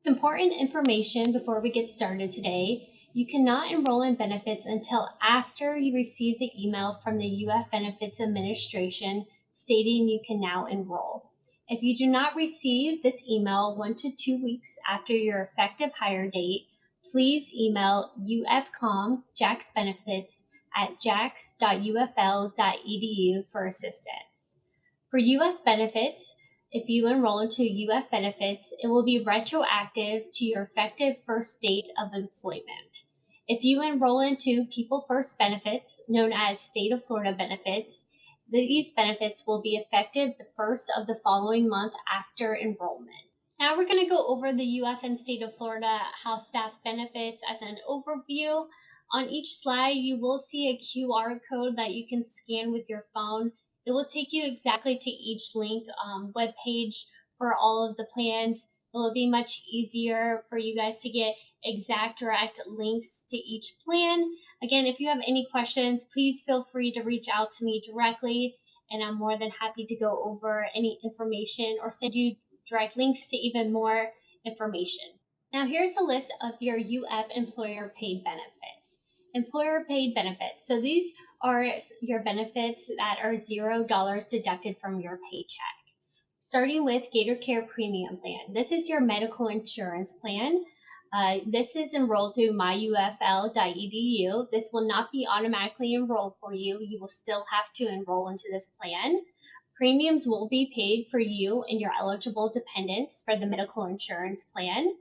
Some important information before we get started today. You cannot enroll in benefits until after you receive the email from the UF Benefits Administration stating you can now enroll. If you do not receive this email 1 to 2 weeks after your effective hire date, please email ufcom Jax Benefits at jax.ufl.edu for assistance. For UF Benefits, if you enroll into UF Benefits, it will be retroactive to your effective first date of employment. If you enroll into People First Benefits, known as State of Florida Benefits, these benefits will be effective the first of the following month after enrollment. Now we're going to go over the UF and State of Florida House Staff Benefits as an overview. On each slide, you will see a QR code that you can scan with your phone. It will take you exactly to each link web page for all of the plans. It will be much easier for you guys to get exact direct links to each plan. Again, if you have any questions, please feel free to reach out to me directly, and I'm more than happy to go over any information or send you direct links to even more information. Now here's a list of your UF employer paid benefits. Employer paid benefits. So these are your benefits that are $0 deducted from your paycheck. Starting with GatorCare Premium Plan. This is your medical insurance plan. This is enrolled through myufl.edu. This will not be automatically enrolled for you. You will still have to enroll into this plan. Premiums will be paid for you and your eligible dependents for the medical insurance plan.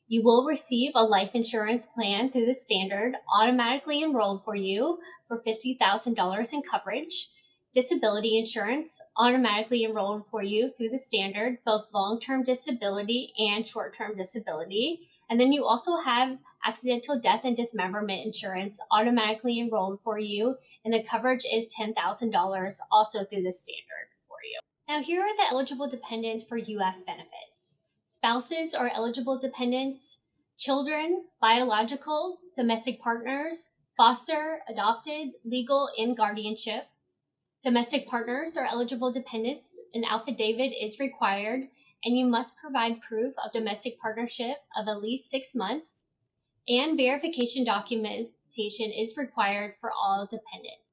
You will receive a life insurance plan through the standard, automatically enrolled for you for $50,000 in coverage. Disability insurance, automatically enrolled for you through the standard, both long-term disability and short-term disability. And then you also have accidental death and dismemberment insurance, automatically enrolled for you, and the coverage is $10,000 also through the standard for you. Now here are the eligible dependents for UF benefits. Spouses are eligible dependents, children, biological, domestic partners, foster, adopted, legal, and guardianship. Domestic partners are eligible dependents. An affidavit is required, and you must provide proof of domestic partnership of at least 6 months, and verification documentation is required for all dependents.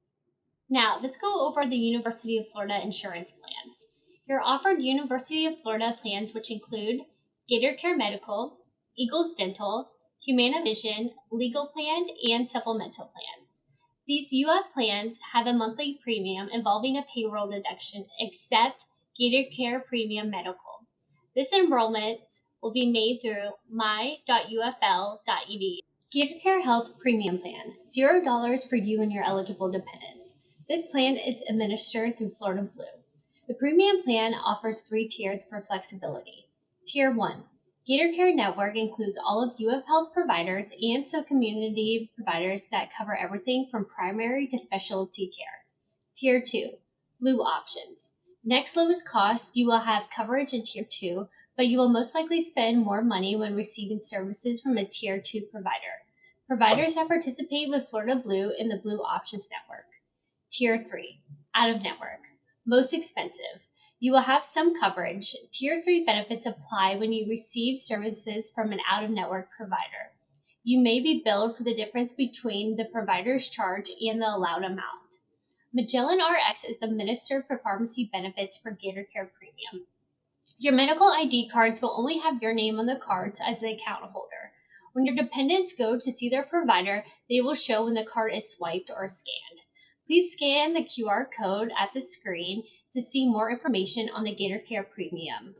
Now, let's go over the University of Florida insurance plans. You're offered University of Florida plans, which include GatorCare Medical, Eagles Dental, Humana Vision, Legal Plan, and Supplemental plans. These UF plans have a monthly premium involving a payroll deduction, except GatorCare Premium Medical. This enrollment will be made through my.ufl.edu. GatorCare Health Premium Plan, $0 for you and your eligible dependents. This plan is administered through Florida Blue. The premium plan offers 3 tiers for flexibility. Tier 1, GatorCare Network includes all of UF Health providers and some community providers that cover everything from primary to specialty care. Tier 2, Blue options. Next lowest cost, you will have coverage in Tier 2, but you will most likely spend more money when receiving services from a Tier 2 provider. Providers that participate with Florida Blue in the Blue Options Network. Tier 3, Out of Network. Most expensive. You will have some coverage. Tier 3 benefits apply when you receive services from an out-of-network provider. You may be billed for the difference between the provider's charge and the allowed amount. Magellan RX is the Minister for Pharmacy Benefits for GatorCare Premium. Your medical ID cards will only have your name on the cards as the account holder. When your dependents go to see their provider, they will show when the card is swiped or scanned. Please scan the QR code at the screen to see more information on the GatorCare Premium.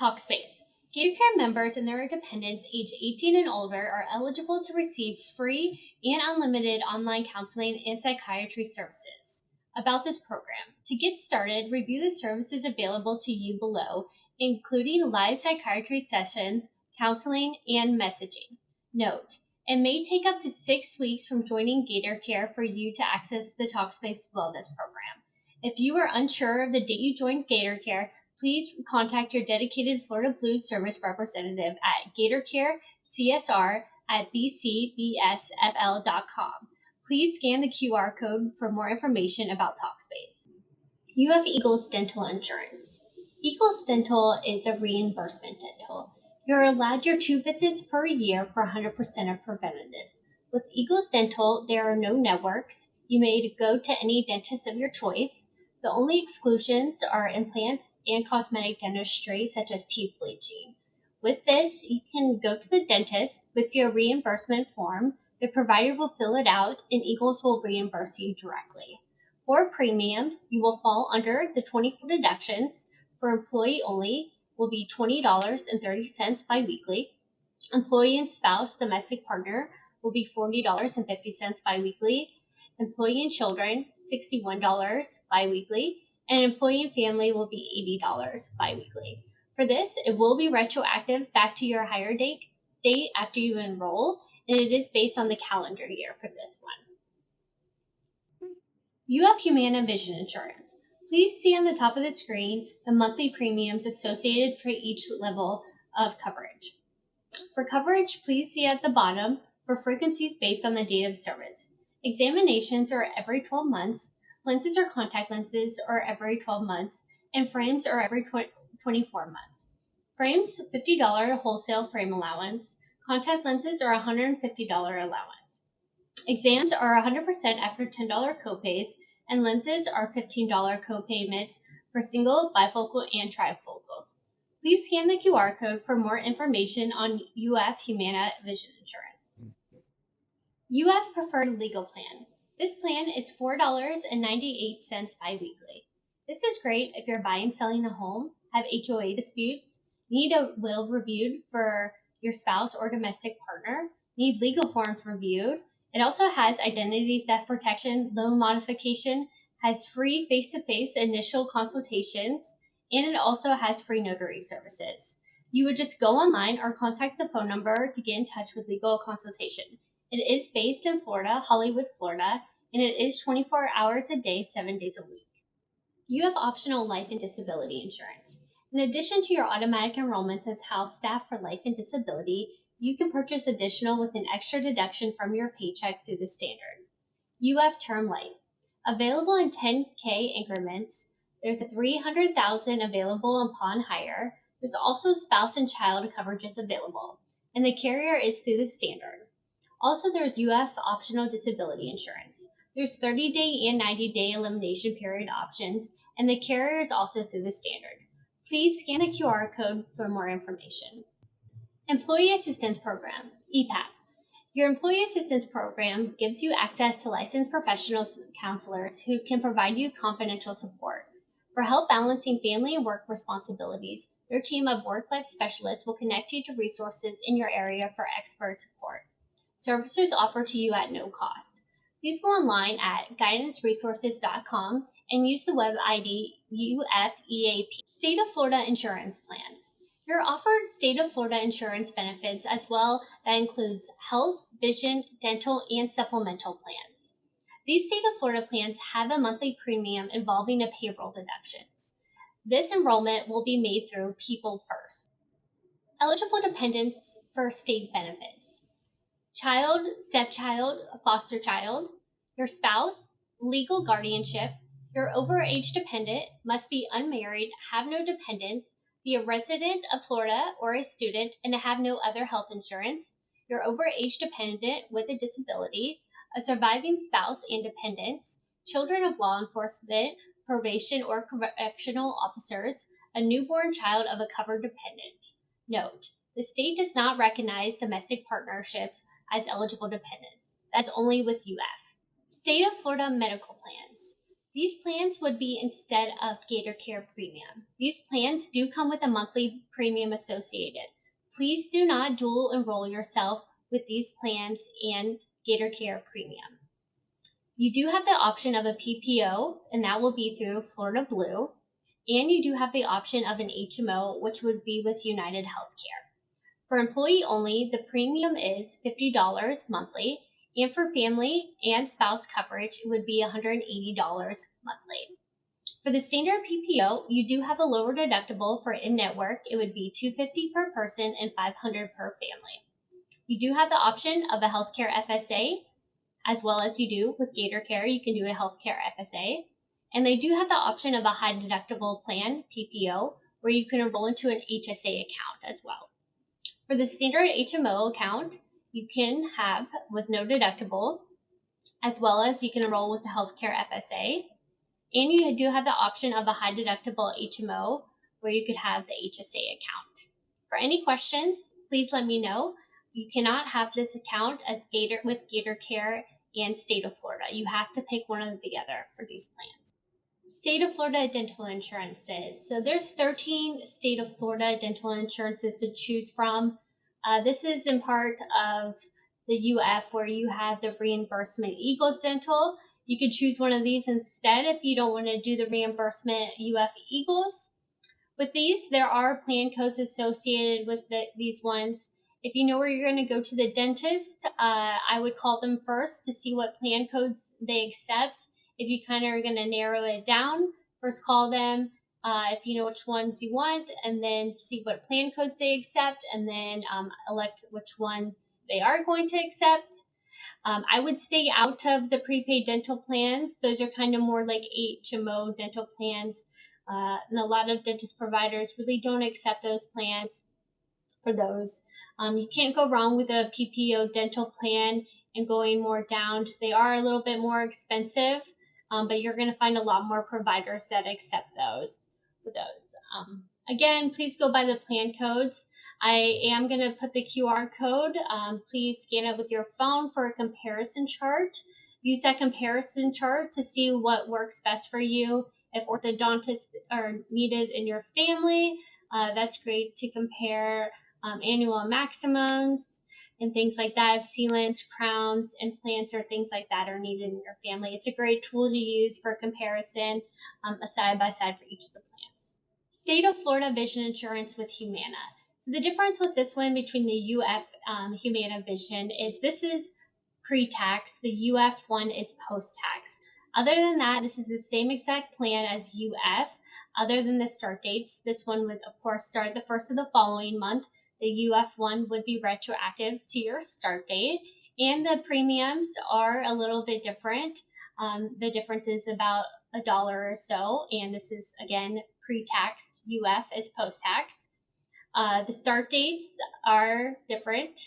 Talkspace. GatorCare members and their dependents age 18 and older are eligible to receive free and unlimited online counseling and psychiatry services. About this program. To get started, review the services available to you below, including live psychiatry sessions, counseling, and messaging. Note, it may take up to 6 weeks from joining GatorCare for you to access the Talkspace Wellness Program. If you are unsure of the date you joined GatorCare, please contact your dedicated Florida Blue service representative at GatorCare CSR@bcbsfl.com. Please scan the QR code for more information about Talkspace. You have Eagles Dental Insurance. Eagles Dental is a reimbursement dental. You're allowed your 2 visits per year for 100% of preventative. With Eagles Dental, there are no networks. You may go to any dentist of your choice. The only exclusions are implants and cosmetic dentistry, such as teeth bleaching. With this, you can go to the dentist with your reimbursement form. The provider will fill it out, and Eagles will reimburse you directly. For premiums, you will fall under the 24 deductions. For employee only, will be $20.30 biweekly. Employee and spouse domestic partner will be $40.50 biweekly. Employee and children, $61 biweekly. And employee and family will be $80 biweekly. For this, it will be retroactive back to your hire date after you enroll, and it is based on the calendar year for this one. UF Humana Vision Insurance. Please see on the top of the screen the monthly premiums associated for each level of coverage. For coverage, please see at the bottom for frequencies based on the date of service. Examinations are every 12 months, lenses or contact lenses are every 12 months, and frames are every 24 months. Frames, $50 wholesale frame allowance. Contact lenses are $150 allowance. Exams are 100% after $10 copays, and lenses are $15 copayments for single, bifocal, and trifocals. Please scan the QR code for more information on UF Humana Vision Insurance. UF Preferred Legal Plan. This plan is $4.98 biweekly. This is great if you're buying, selling a home, have HOA disputes, need a will reviewed for your spouse or domestic partner, need legal forms reviewed. It also has identity theft protection, loan modification, has free face-to-face initial consultations, and it also has free notary services. You would just go online or contact the phone number to get in touch with legal consultation. It is based in Florida, Hollywood, Florida, and it is 24 hours a day, 7 days a week. You have optional life and disability insurance. In addition to your automatic enrollments as house staff for life and disability, you can purchase additional with an extra deduction from your paycheck through the standard. UF Term Life. Available in 10K increments. There's a $300,000 available upon hire. There's also spouse and child coverages available, and the carrier is through the standard. Also, there's UF Optional Disability Insurance. There's 30-day and 90-day elimination period options, and the carrier is also through the standard. Please scan the QR code for more information. Employee Assistance Program, EPAP. Your Employee Assistance Program gives you access to licensed professional counselors who can provide you confidential support. For help balancing family and work responsibilities, their team of work-life specialists will connect you to resources in your area for expert support. Services offered to you at no cost. Please go online at guidanceresources.com and use the web ID UFEAP. State of Florida Insurance Plans. You're offered state of Florida insurance benefits as well that includes health, vision, dental, and supplemental plans. These state of Florida plans have a monthly premium involving a payroll deductions. This enrollment will be made through People First. Eligible dependents for state benefits. Child, stepchild, foster child, your spouse, legal guardianship, your overage dependent, must be unmarried, have no dependents, be a resident of Florida or a student, and have no other health insurance, your overage dependent with a disability, a surviving spouse and dependents, children of law enforcement, probation or correctional officers, a newborn child of a covered dependent. Note, the state does not recognize domestic partnerships as eligible dependents. That's only with UF. State of Florida medical plans. These plans would be instead of Gator Care Premium. These plans do come with a monthly premium associated. Please do not dual enroll yourself with these plans and Gator Care Premium. You do have the option of a PPO, and that will be through Florida Blue, and you do have the option of an HMO, which would be with United Healthcare. For employee only, the premium is $50 monthly, and for family and spouse coverage, it would be $180 monthly. For the standard PPO, you do have a lower deductible for in-network. It would be $250 per person and $500 per family. You do have the option of a healthcare FSA, as well as you do with Gator Care. You can do a healthcare FSA. And they do have the option of a high deductible plan, PPO, where you can enroll into an HSA account as well. For the standard HMO account, you can have with no deductible, as well as you can enroll with the healthcare FSA. And you do have the option of a high deductible HMO where you could have the HSA account. For any questions, please let me know. You cannot have this account as with Gator Care and State of Florida. You have to pick one or the other for these plans. State of Florida dental insurances. So there's 13 State of Florida dental insurances to choose from. This is in part of the UF where you have the reimbursement Eagles Dental. You could choose one of these instead if you don't want to do the reimbursement UF Eagles. With these, there are plan codes associated with these ones. If you know where you're going to go to the dentist, I would call them first to see what plan codes they accept. If you kind of are going to narrow it down, first call them if you know which ones you want, and then see what plan codes they accept, and then elect which ones they are going to accept. I would stay out of the prepaid dental plans. Those are kind of more like HMO dental plans. And a lot of dentist providers really don't accept those plans for those. You can't go wrong with a PPO dental plan and going more down. They are a little bit more expensive, but you're going to find a lot more providers that accept those for those. Again, please go by the plan codes. I am going to put the QR code. Please scan it with your phone for a comparison chart. Use that comparison chart to see what works best for you. If orthodontists are needed in your family, that's great to compare annual maximums and things like that. If sealants, crowns, implants, or things like that are needed in your family, it's a great tool to use for comparison, a side-by-side for each of the plans. State of Florida Vision Insurance with Humana. So the difference with this one between the UF Humana Vision is this is pre-tax, the UF one is post-tax. Other than that, this is the same exact plan as UF, other than the start dates. This one would, of course, start the first of the following month. The UF one would be retroactive to your start date, and the premiums are a little bit different. The difference is about $1 or so, and this is, again, pre-taxed. UF is post-tax. The start dates are different,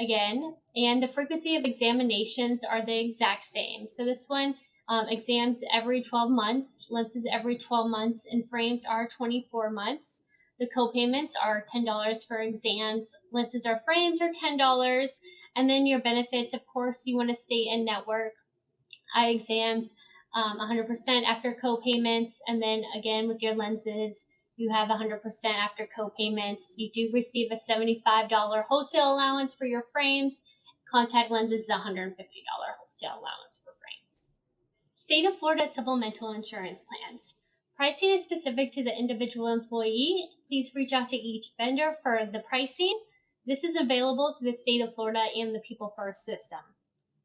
again, and the frequency of examinations are the exact same. So this one, exams every 12 months, lenses every 12 months, and frames are 24 months. The co-payments are $10 for exams, lenses or frames are $10, and then your benefits, of course, you want to stay in network. Eye exams, 100% after co-payments, and then again with your lenses, you have 100% after co-payments. You do receive a $75 wholesale allowance for your frames. Contact lenses is a $150 wholesale allowance for frames. State of Florida supplemental insurance plans. Pricing is specific to the individual employee. Please reach out to each vendor for the pricing. This is available through the State of Florida and the People First system.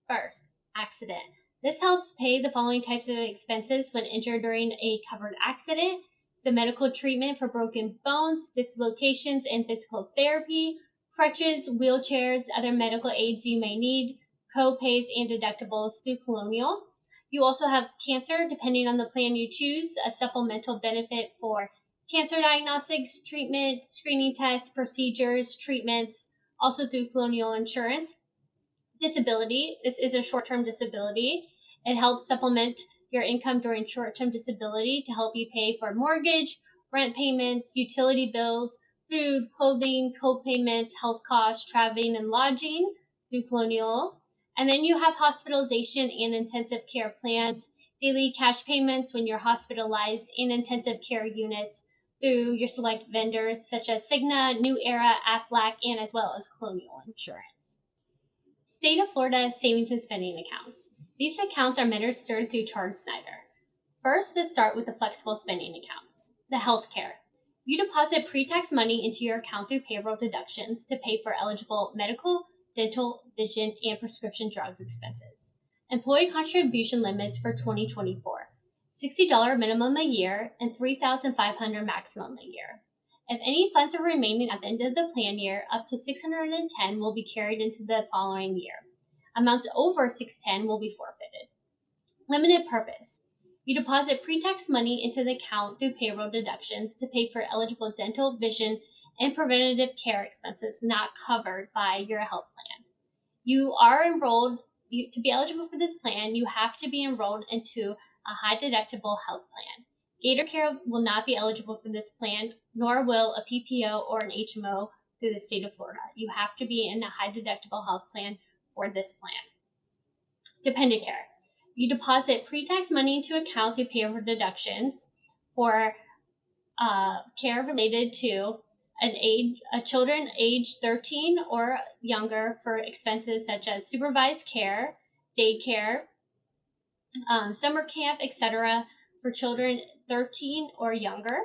First, accident. This helps pay the following types of expenses when injured during a covered accident. So medical treatment for broken bones, dislocations, and physical therapy, crutches, wheelchairs, other medical aids you may need, co-pays, and deductibles through Colonial. You also have cancer, depending on the plan you choose, a supplemental benefit for cancer diagnostics, treatment, screening tests, procedures, treatments, also through Colonial Insurance. Disability, this is a short-term disability. It helps supplement your income during short-term disability to help you pay for mortgage, rent payments, utility bills, food, clothing, co-payments, health costs, traveling, and lodging through Colonial. And then you have hospitalization and intensive care plans, daily cash payments when you're hospitalized in intensive care units through your select vendors such as Cigna, New Era, Aflac, and as well as Colonial Insurance. State of Florida savings and spending accounts. These accounts are administered through Charles Snyder. First, let's start with the flexible spending accounts. The healthcare. You deposit pre-tax money into your account through payroll deductions to pay for eligible medical, dental, vision, and prescription drug expenses. Employee contribution limits for 2024. $60 minimum a year and $3,500 maximum a year. If any funds are remaining at the end of the plan year, up to $610 will be carried into the following year. Amounts over $610 will be forfeited. Limited purpose. You deposit pre-tax money into the account through payroll deductions to pay for eligible dental, vision, and preventative care expenses not covered by your health plan. You are enrolled, to be eligible for this plan, you have to be enrolled into a high deductible health plan. Gator Care will not be eligible for this plan, nor will a PPO or an HMO through the state of Florida. You have to be in a high deductible health plan for this plan. Dependent care. You deposit pre-tax money into account through payroll deductions for care related to children age 13 or younger for expenses such as supervised care, daycare, summer camp, etc. for children 13 or younger.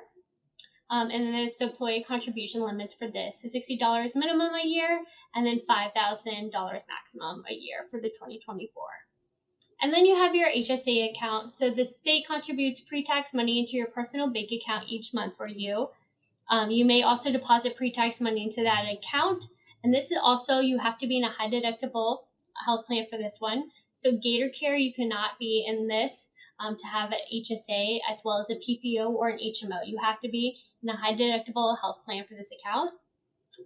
And then there's the employee contribution limits for this. So $60 minimum a year, and then $5,000 maximum a year for the 2024. And then you have your HSA account. So the state contributes pre-tax money into your personal bank account each month for you. You may also deposit pre-tax money into that account. And this is also, you have to be in a high deductible health plan for this one. So Gator Care, you cannot be in this to have an HSA as well as a PPO or an HMO. You have to be in a high deductible health plan for this account.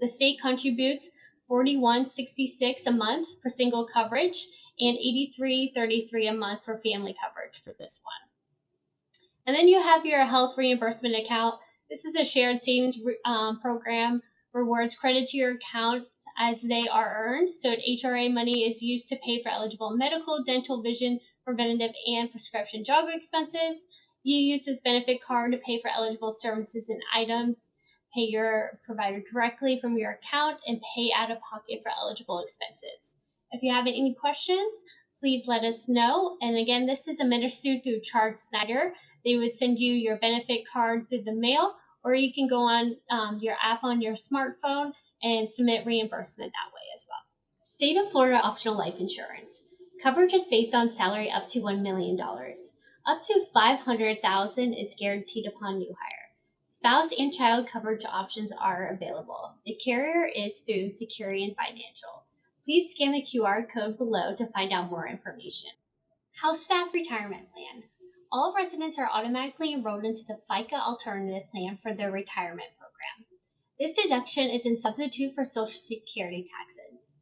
The state contributes $41.66 a month for single coverage and $83.33 a month for family coverage for this one. And then you have your health reimbursement account. This is a shared savings program. Rewards credit to your account as they are earned. So HRA money is used to pay for eligible medical, dental, vision, preventative, and prescription drug expenses. You use this benefit card to pay for eligible services and items, pay your provider directly from your account, and pay out of pocket for eligible expenses. If you have any questions, please let us know. And again, this is administered through Chart Snyder. They would send you your benefit card through the mail, or you can go on your app on your smartphone and submit reimbursement that way as well. State of Florida optional life insurance. Coverage is based on salary up to $1 million. Up to $500,000 is guaranteed upon new hire. Spouse and child coverage options are available. The carrier is through Securian Financial. Please scan the QR code below to find out more information. House Staff Retirement Plan. All residents are automatically enrolled into the FICA Alternative Plan for their retirement program. This deduction is in substitute for Social Security taxes.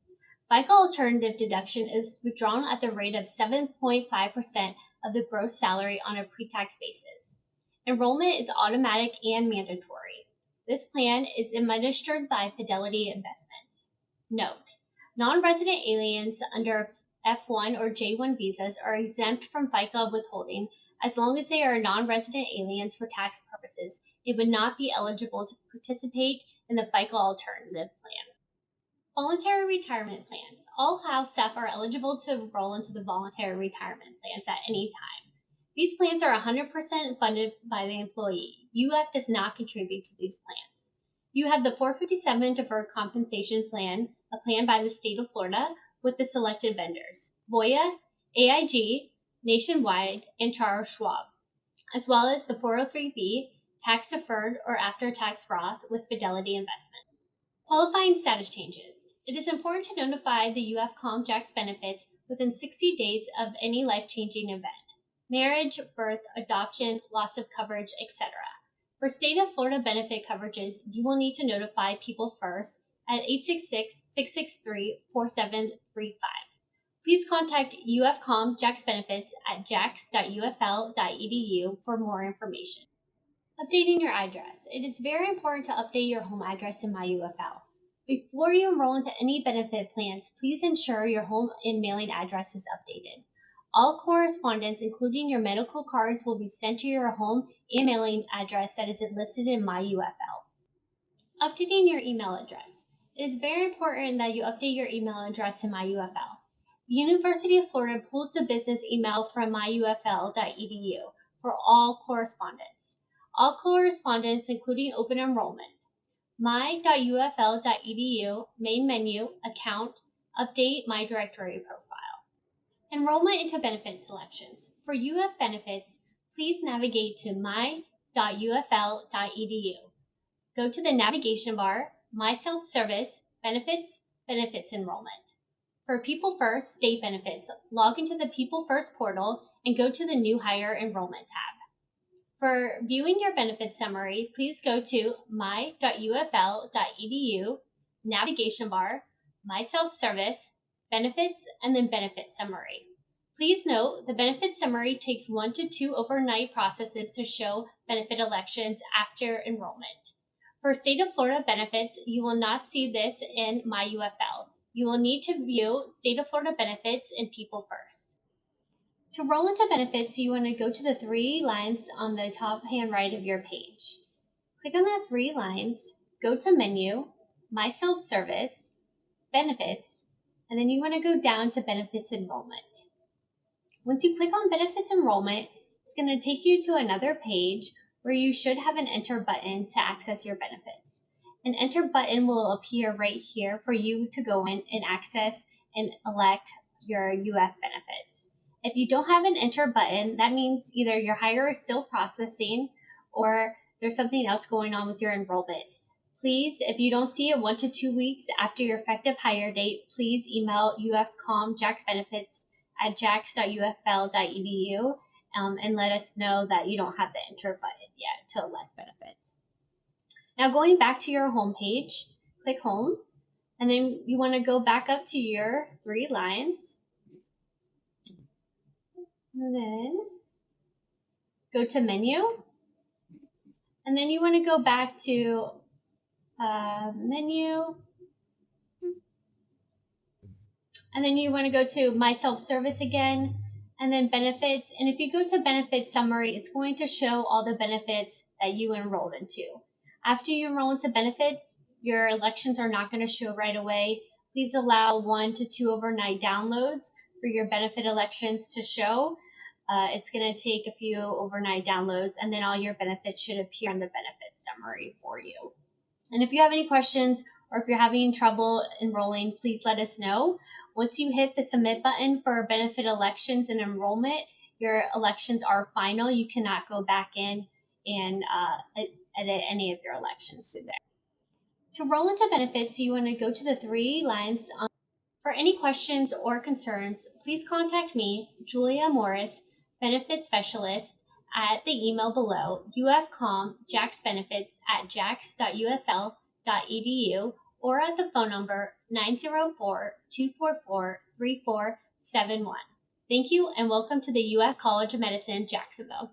FICA Alternative deduction is withdrawn at the rate of 7.5% of the gross salary on a pre-tax basis. Enrollment is automatic and mandatory. This plan is administered by Fidelity Investments. Note: non-resident aliens under F1 or J1 visas are exempt from FICA withholding as long as they are non-resident aliens for tax purposes. They would not be eligible to participate in the FICA Alternative Plan. Voluntary retirement plans. All house staff are eligible to enroll into the voluntary retirement plans at any time. These plans are 100% funded by the employee. UF does not contribute to these plans. You have the 457 Deferred Compensation Plan, a plan by the state of Florida with the selected vendors: Voya, AIG, Nationwide, and Charles Schwab, as well as the 403B, tax deferred or after tax Roth with Fidelity Investment. Qualifying status changes. It is important to notify the UF ComJax benefits within 60 days of any life-changing event: marriage, birth, adoption, loss of coverage, etc. For state of Florida benefit coverages, you will need to notify People First at 866-663-4735. Please contact UF ComJax benefits at jax.ufl.edu for more information. Updating your address. It is very important to update your home address in MyUFL. Before you enroll into any benefit plans, please ensure your home and mailing address is updated. All correspondence, including your medical cards, will be sent to your home and mailing address that is listed in MyUFL. Updating your email address. It is very important that you update your email address in MyUFL. The University of Florida pulls the business email from myufl.edu for all correspondence. All correspondence, including open enrollment. my.ufl.edu, main menu, account, update my directory profile. Enrollment into benefit selections. For UF benefits, please navigate to my.ufl.edu. Go to the navigation bar, My Self-Service, Benefits, Benefits Enrollment. For People First State Benefits, log into the People First portal and go to the New Hire Enrollment tab. For viewing your benefit summary, please go to my.ufl.edu, navigation bar, My Self-Service, Benefits, and then Benefit Summary. Please note the benefit summary takes 1 to 2 overnight processes to show benefit elections after enrollment. For state of Florida benefits, you will not see this in MyUFL. You will need to view state of Florida benefits in People First. To roll into benefits, you want to go to the 3 lines on the top hand right of your page. Click on the 3 lines, go to Menu, My Self-Service, Benefits, and then you want to go down to Benefits Enrollment. Once you click on Benefits Enrollment, it's going to take you to another page where you should have an Enter button to access your benefits. An Enter button will appear right here for you to go in and access and elect your UF benefits. If you don't have an Enter button, that means either your hire is still processing or there's something else going on with your enrollment. Please, if you don't see it 1 to 2 weeks after your effective hire date, please email UFCOM JAX Benefits at jax.ufl.edu and let us know that you don't have the Enter button yet to elect benefits. Now going back to your home page, click Home, and then you want to go back up to your 3 lines. And then go to Menu, and then you want to go back to Menu, and then you want to go to My Self-Service again, and then Benefits. And if you go to Benefit Summary, it's going to show all the benefits that you enrolled into. After you enroll into benefits, your elections are not going to show right away. Please allow 1 to 2 overnight downloads for your benefit elections to show. It's going to take a few overnight downloads, and then all your benefits should appear in the benefit summary for you. And if you have any questions or if you're having trouble enrolling, please let us know. Once you hit the submit button for benefit elections and enrollment, your elections are final. You cannot go back in and edit any of your elections through there. To roll into benefits, you want to go to the 3 lines. For any questions or concerns, please contact me, Julia Morris, Benefit Specialist, at the email below, ufcom.jax.ufl.edu, or at the phone number 904-244-3471. Thank you, and welcome to the UF College of Medicine, Jacksonville.